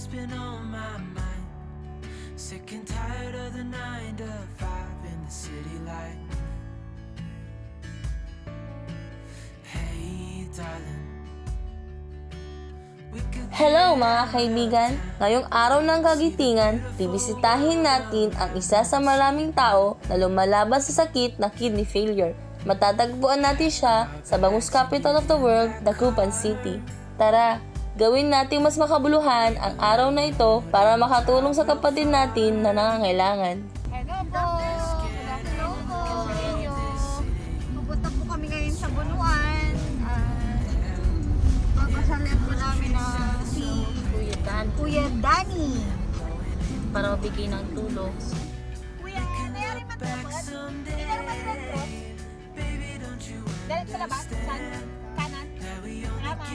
what's been on my mind. Sick and tired of the 9 to 5 in the city light. Hey darling, we could Hello mga kaibigan! Ngayong araw ng kagitingan, bibisitahin natin ang isa sa maraming tao na lumalaban sa sakit na kidney failure. Matatagpuan natin siya sa bangus capital of the world, Dagupan City. Tara, gawin natin mas makabuluhan ang araw na ito para makatulong sa kapatid natin na nangangailangan. Hello po! Hello po! Pupunta po kami ngayon sa Bunuan. Kakasalan po namin na si Kuya Danny. Para mabigay ng tulong. Kuya, nayari matapos? Hindi na naman matapos? Dalit sa labas? Saan? Kanan? Tama.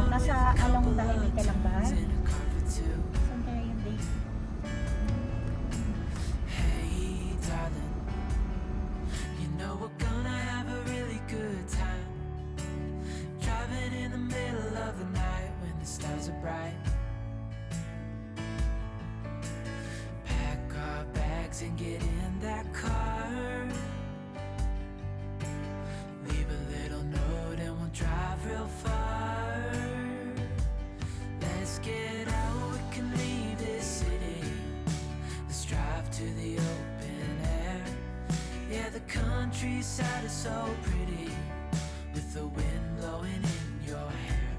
Nasa along dahil ka lang ba? Saan kaya yung date? Hey darling, you know we're gonna have a really good time. Driving in the middle of the night when the stars are bright. Pack our bags and get in that car. Leave a little note and we'll drive real far. Let's get out, we can leave this city. Let's drive to the open air. Yeah, the countryside is so pretty, with the wind blowing in your hair.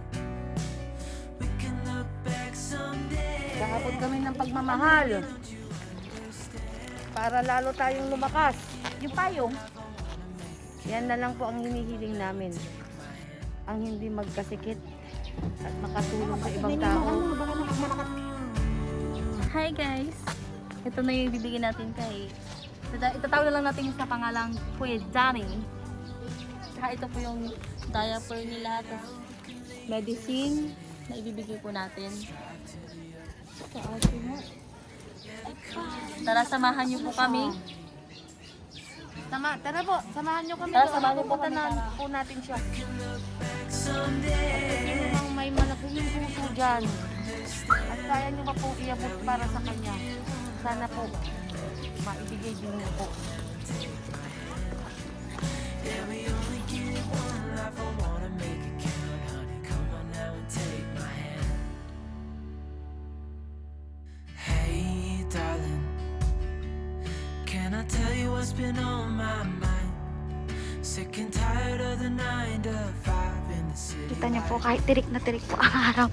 We can look back someday. Kakapod kami ng pagmamahal para lalo tayong lumakas. Yung payong? Yan na lang po ang hinihiling namin. Ang hindi magkasikit at makatulong sa ibang tao. Hi guys! Ito na yung bibigyan natin kay... Itatawag na lang natin sa pangalang Kuya Danny. Saka ito po yung diaper nila, tapos medicine na ibibigay po natin. Tara, samahan niyo po kami. Tara po, samahan nyo kami. Tara, samahan niyo po Pupunta kami. na po natin siya. Someday. Yung mga may malaking puso dyan. At kaya nyo pa po iabot para sa kanya. Sana po, maibigay din niyo po. Yeah, we only get one life. I wanna make it count, honey. Come on now and take my hand. Hey, darling, can I tell you what's been on my mind? Sick and tired of the 9 to 5 in the city. Kita niyo po, kahit tirik na tirik po ang araw.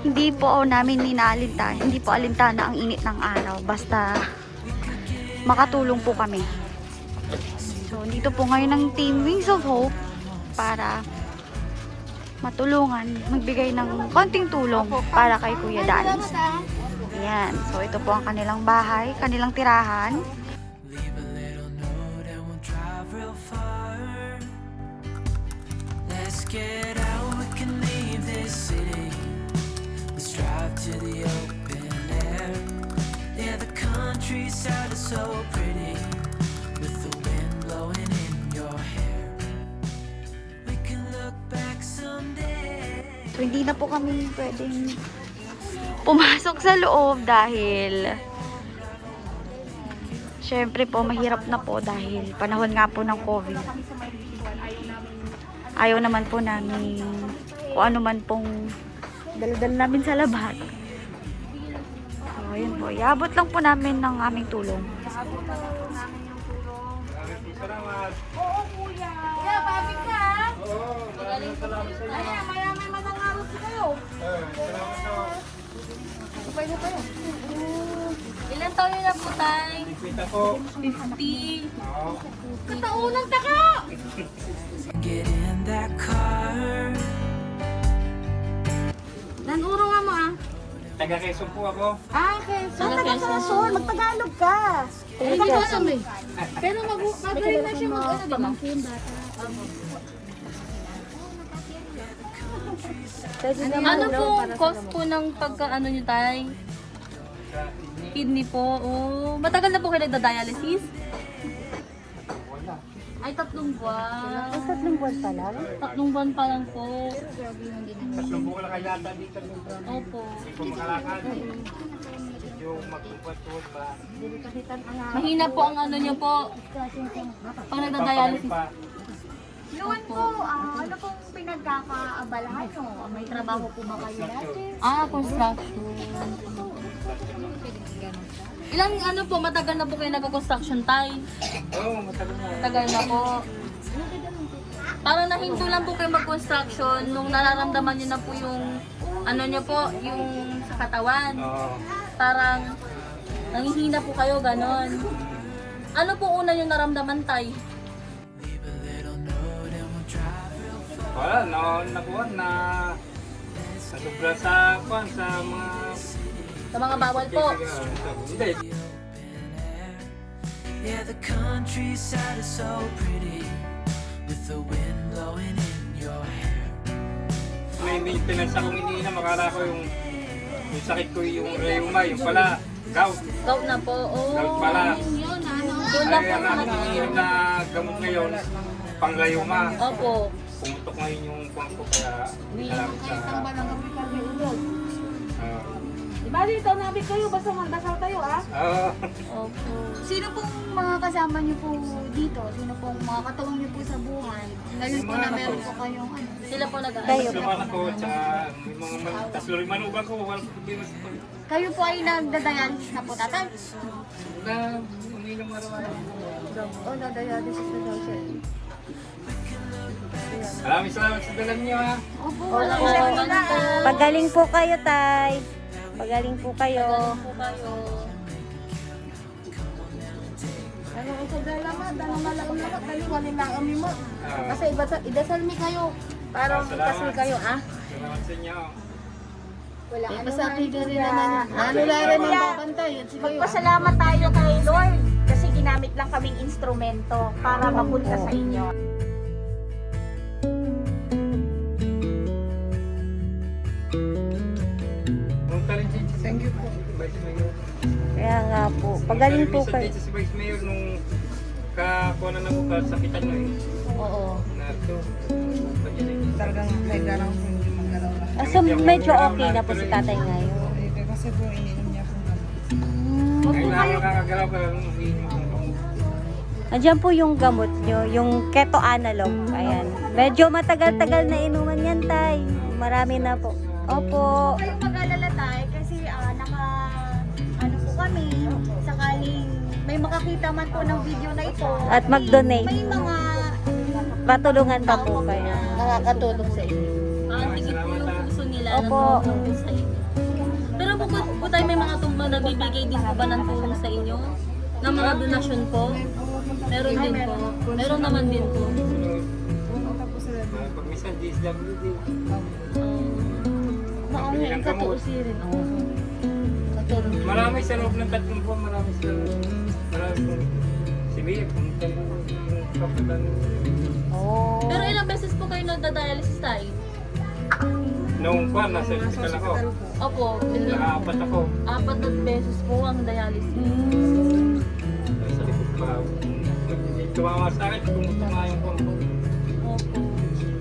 Hindi po namin ninaalintana, hindi po alintana ang init ng araw. Basta makatulong po kami. So, dito po ngayon ng Team Wings of Hope para matulungan, magbigay ng konting tulong para kay Kuya Danny. Ayan. So, ito po ang kanilang bahay, kanilang tirahan. Leave a little note and we'll drive real far. Let's get out, we can leave this city. Let's drive to the open air. Yeah, the countryside is so pretty, with the wind blowing in your hair. We can look back someday. So, hindi na po kami pwedeng pumasok sa loob dahil syempre po mahirap na po dahil panahon nga po ng COVID. Ayaw naman po namin kung ano man pong dala-dala namin sa labas. So, yun po. Iabot lang po namin ng aming tulong. Oo, kuya. Kuya, babig ka. Ay, may manangaros kayo. Upay na tayo. Ilan taon niyo na po, Tay? 50. Kataunang taka! Get in that car. Nanuro nga mo ah. Taga Quezon po ako. Ah, okay. So, taga-Quezon. Magtagalog ka. Taga-Quezon eh. Pero magaling na siya mag-ano, di ba? Ano po cause po ng pagka-ano niyo, Tay? sa kidney. Kidney po. Oh, matagal na po kayo nagda-dialysis? Wala. Ay, 3 buwan. 3 buwan pa lang. 3 buwan pa lang po. 3 buwan lang kaya yata dito. Opo. Hindi ko makalakad. Medyo magpupuan ba? Mahina po ang ano niyo po. Pag nagda-dialysis. Pa. Noon po, ano pong pinagkakaabalahan nyo? May trabaho po ba kayo dati? Construction. Ilang ano po, matagal na po kayo nagko-construction tayo? Oo, matagal na. Tagal na po. Parang nahinto lang po kayo mag-construction nung nararamdaman niyo na po yung ano niyo po, yung sa katawan. Oo. Parang nanghihina po kayo, ganon. Ano po una yung naramdaman tay? Wala, nakuha na sobra sa kwan sa mga Sa mga bawal po. Hindi. Yeah, the countryside is so pretty with the wind blowing in your hair. May maintenance akong iniinom, akala ko yung sakit ko yung rheuma, yung pala gout. Gout na po. Oh. Gout pala. Doon lang Ay, po ang sa aking iniinom na gamot ngayon, pang rheuma. Opo. Pumutok ngayon yung kwan ko kaya salamat sa... Bali, ito nabi kayo, basta magdasal kayo ah. Opo. Sino pong mga kasama niyo po dito? Sino pong mga katuwang niyo po sa buhay? Ngayon po na meron po kayong ano? Sila po Tapos naman ako, tsaka may mga tas lori manugang ko, walang problema sa pag... Kayo po ay nagda-dialysis na po, tatay? Na, uminom araw-araw. O, nagda-dialysis na daw siya. Maraming salamat sa dalan niyo ha. Opo, Wala wala po. siya Ano po? Pagaling po kayo, Tay. Pagaling po kayo. Galing po kayo. Ano ang salamat, ano malawak, dali walin lang kami mo. Ah. Kasi idasal mi kayo. Parang Salamat. kasal kayo ah. Salamat sa inyo. Wala ano masakit na rin naman. Ano na rin ang babantay. At sige kayo. Pasalamat tayo kay Lord kasi ginamit lang kaming instrumento para mapunta sa inyo. Punta rin si Thank you po. Vice Mayor. Kaya nga po. Pagaling po Minsan kayo. dito si Vice Mayor nung kakuha na ko kasakitan mo eh. Oo. Na ito. Talagang may garang po hindi magalaw lang. Ah, so medyo okay na po si tatay ngayon. Kasi po ininom niya po gamot. Ngayon na makakagalaw ka lang umiinom ng gamot. Andiyan po yung gamot nyo, yung keto analog. Ayan. Medyo matagal-tagal na inuman yan, Tay. Marami na po. Opo. Kayong mag-alala tayo kasi ano po kami, sakaling may makakita man po ng video na ito. At mag-donate. May mga Patulungan pa po kayo. Nakakatulong sa inyo. Ang tigit po yung puso nila na Opo. tumulong sa inyo. Pero bukod po tayo may mga nagbibigay din po ba ng tulong sa inyo? Ng mga donasyon po? Meron din po. Meron naman din po. Pag minsan DSWD. Maano yung katuusirin. Marami sa loob ng 3 buwan, marami sa si Mia, pumunta na yung kapitan. Pero ilang beses po kayo nagda-dialysis tayo? Noong pa, nasa hospital ako. Opo. Nakaapat ako. 4 beses po ang dialysis. Sa likod pa. Tumawa sa akin, pumunta nga yung pang. Opo.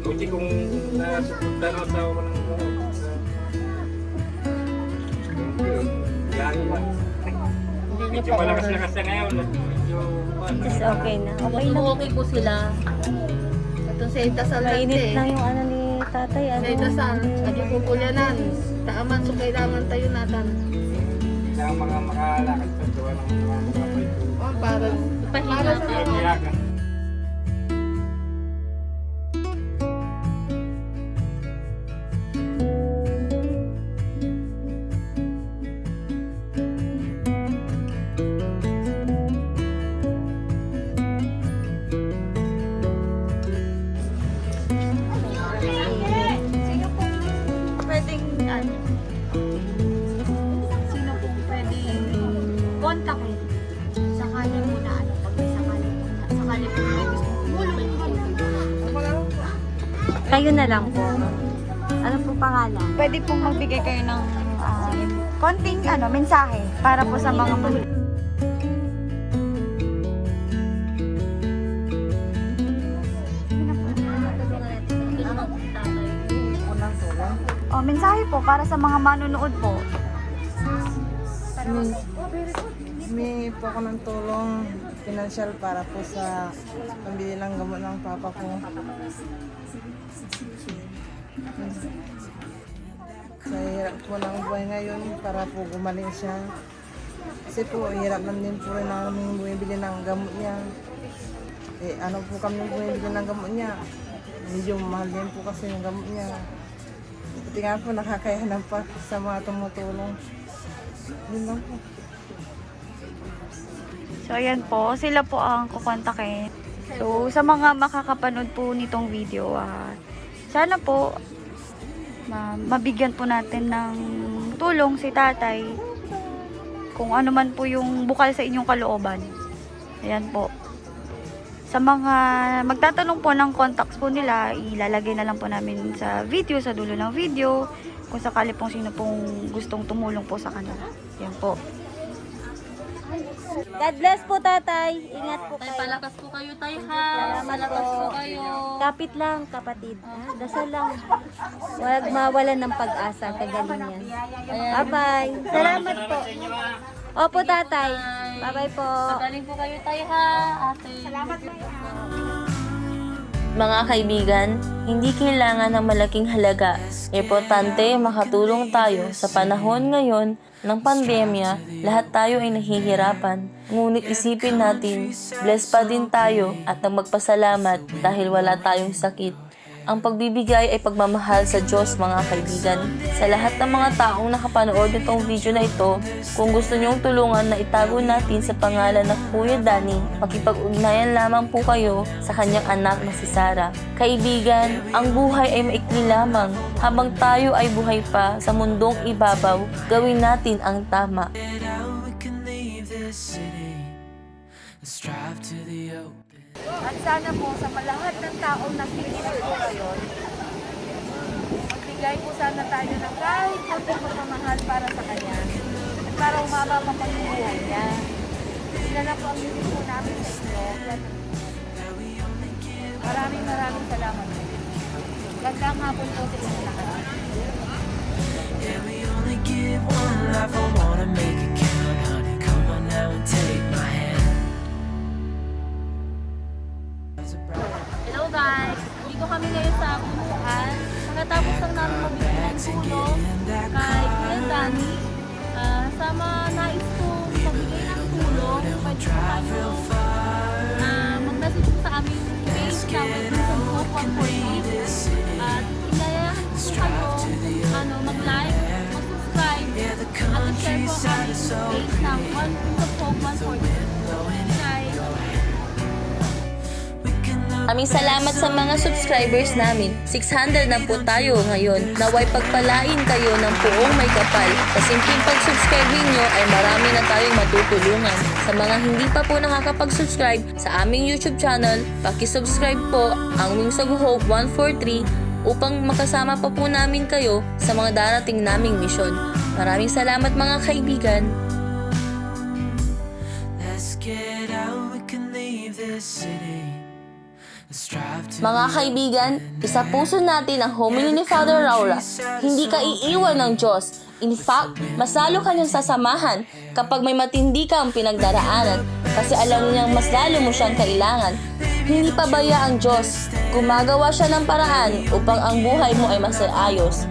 Buti kung nasupunta na sa ako ng yan lang. Medyo malakas-lakas na ngayon. Medyo Just okay na. Okay na. Okay po sila. Itong sa itasal Mainit lang yung ano ni tatay. Sa Ano? itasal, at yung kukulyanan. Taaman, so kailangan tayo natin. Kailangan mga makalakad sa gawa ng mga kapay. Oh, para Pahinga sa Pero mga kaya ka. sino pong pwedeng sino pong pwedeng kontakin sakali po na pag may sakali po may gusto tumulong Kayo na lang po. Ano po pangalan? pwede pong magbigay kayo ng konting mensahe para po sa mga Unang tulong. mensahe po para sa mga manonood po. Humingi po ako ng tulong financial para po sa pambili ng gamot ng papa ko. Sa hirap po ng buhay ngayon para po gumaling siya. Kasi po, hirap lang din po rin namin bumibili ng gamot niya. Ano po kami bumibili ng gamot niya. Medyo mahal din po kasi yung gamot niya. Buti nga po nakakayanan pa sa mga tumutulong. Yun lang po. So, ayan po. Sila po ang kukontakin. So, sa mga makakapanood po nitong video, sana po mabigyan po natin ng tulong si tatay kung ano man po yung bukal sa inyong kalooban. Ayan po. Sa mga magtatanong po ng contacts po nila, ilalagay na lang po namin sa video, sa dulo ng video, kung sakali pong sino pong gustong tumulong po sa kanila. Ayan po. God bless po, tatay. Ingat po Tay, kayo. palakas po kayo, tay, ha. Salamat Palakas po. po kayo. Kapit lang, kapatid. Dasal lang. Huwag mawalan ng pag-asa. Kagalingan. Bye-bye. Salamat po. Opo, tatay. Bye-bye po. Magaling po kayo, tay, ha, ate. Salamat po. Mga kaibigan, hindi kailangan ng malaking halaga. Importante makatulong tayo sa panahon ngayon ng pandemya. Lahat tayo ay nahihirapan. Ngunit isipin natin, blessed pa din tayo at magpasalamat dahil wala tayong sakit. Ang pagbibigay ay pagmamahal sa Diyos, mga kaibigan. Sa lahat ng mga taong nakapanood nitong video na ito, kung gusto niyong tulungan na itago natin sa pangalan ng Kuya Danny, makipag-ugnayan lamang po kayo sa kanyang anak na si Sarah. Kaibigan, ang buhay ay maikli lamang. Habang tayo ay buhay pa sa mundong ibabaw, gawin natin ang tama. Get out, we can leave this city. Let's drive to the open. At sana po sa lahat ng taong nakikinig po ngayon, magbigay po sana tayo ng kahit konting pagmamahal para sa kanya at para umaba pa pang buhay niya. Sila na po ang hindi po namin sa inyo. Maraming salamat po. Gandang hapon po sa inyo lahat. Yeah, we only get one life. I wanna make it count, honey. Come on now and take my hand. Hello guys! Dito kami ngayon sa Buluan. Pagkatapos lang namin mabigyan ng tulong kay Kuya Danny. Sama nais ko magbigay ng tulong. Pwede po kayo mag-message po sa aming page na Wilson Hope 140. At inayahan po kayo mag-like, mag-subscribe, at i-share po ang aming page na Wilson Hope 140. Guys! Aming salamat sa mga subscribers namin. 600 na po tayo ngayon. Naway pagpalain kayo ng buong may kapal. Sa simpleng pag-subscribe ninyo ay marami na tayong matutulungan. Sa mga hindi pa po nakakapag-subscribe sa aming YouTube channel, paki-subscribe po ang Wings of Hope 143 upang makasama pa po namin kayo sa mga darating naming misyon. Maraming salamat mga kaibigan. Let's get out, we can leave this city. Let's drive to Mga kaibigan, isa puso natin ang homily ni Father Raura. Hindi ka iiwan ng Diyos. In fact, mas lalo kanyang sasamahan kapag may matindi kang pinagdaraanan kasi alam niyang mas lalo mo siyang kailangan. Hindi pabaya ang Diyos. Gumagawa siya ng paraan upang ang buhay mo ay mas ayos.